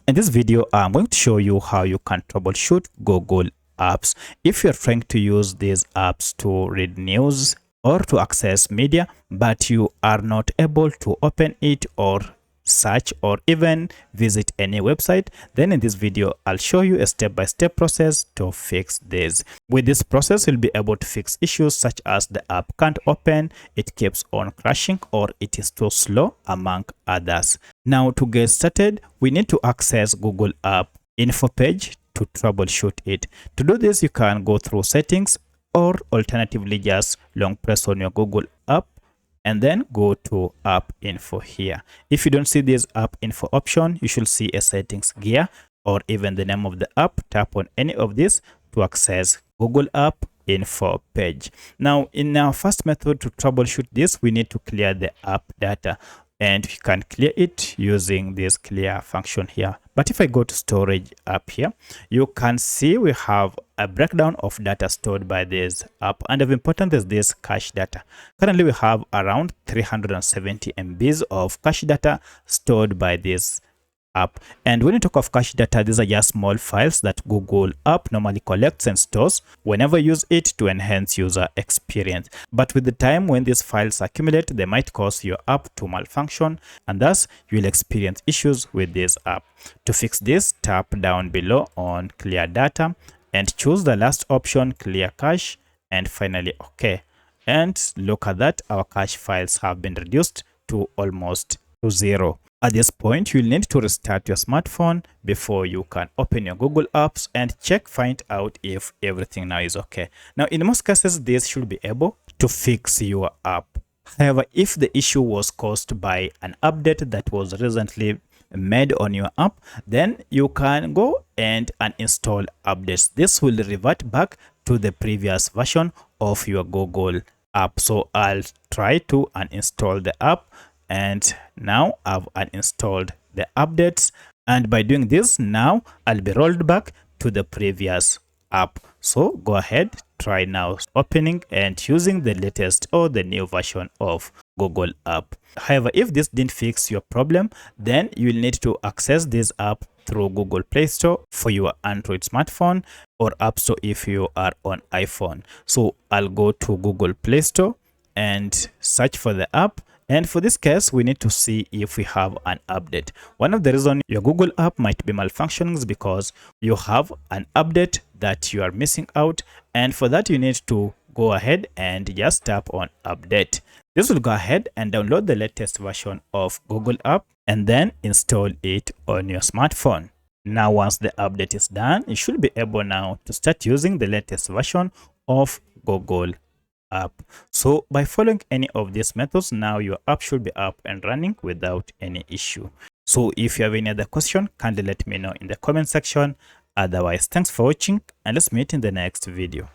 In this video, I'm going to show you how you can troubleshoot Google Apps. If you're trying to use these apps to read news or to access media, but you are not able to open it or search or even visit any website, then in this video I'll show you a step-by-step process to fix this. With this process, you'll be able to fix issues such as the app can't open, it keeps on crashing, or it is too slow, among others. Now to get started, we need to access Google App info page to troubleshoot it. To do this, you can go through settings, or alternatively just long press on your Google App and then go to app info here. If you don't see this app info option, you should see a settings gear or even the name of the app. Tap on any of this to access Google App info page. Now in our first method to troubleshoot this, we need to clear the app data, and you can clear it using this clear function here. But if I go to storage app here, you can see we have a breakdown of data stored by this app, and of importance is this cache data. Currently we have around 370 MBs of cache data stored by this app. And when you talk of cache data, these are just small files that Google App normally collects and stores whenever you use it to enhance user experience. But with the time, when these files accumulate, they might cause your app to malfunction, and thus you will experience issues with this app. To fix this, tap down below on clear data and choose the last option, clear cache, and finally OK. And look at that, our cache files have been reduced to almost to zero. At this point, you'll need to restart your smartphone before you can open your Google Apps and find out if everything now is okay. Now, in most cases, this should be able to fix your app. However, if the issue was caused by an update that was recently made on your app, then you can go and uninstall updates. This will revert back to the previous version of your Google app. So I'll try to uninstall the app. And now I've uninstalled the updates, and by doing this, now I'll be rolled back to the previous app. So go ahead, try now opening and using the latest or the new version of Google App. However, if this didn't fix your problem, then you'll need to access this app through Google Play Store for your Android smartphone, or App Store if you are on iPhone. So I'll go to Google Play Store and search for the app. And for this case, we need to see if we have an update. One of the reasons your Google app might be malfunctioning is because you have an update that you are missing out. And for that, you need to go ahead and just tap on update. This will go ahead and download the latest version of Google app and then install it on your smartphone. Now, once the update is done, you should be able now to start using the latest version of Google app. So by following any of these methods, now your app should be up and running without any issue. So if you have any other question, kindly let me know in the comment section. Otherwise, thanks for watching, and let's meet in the next video.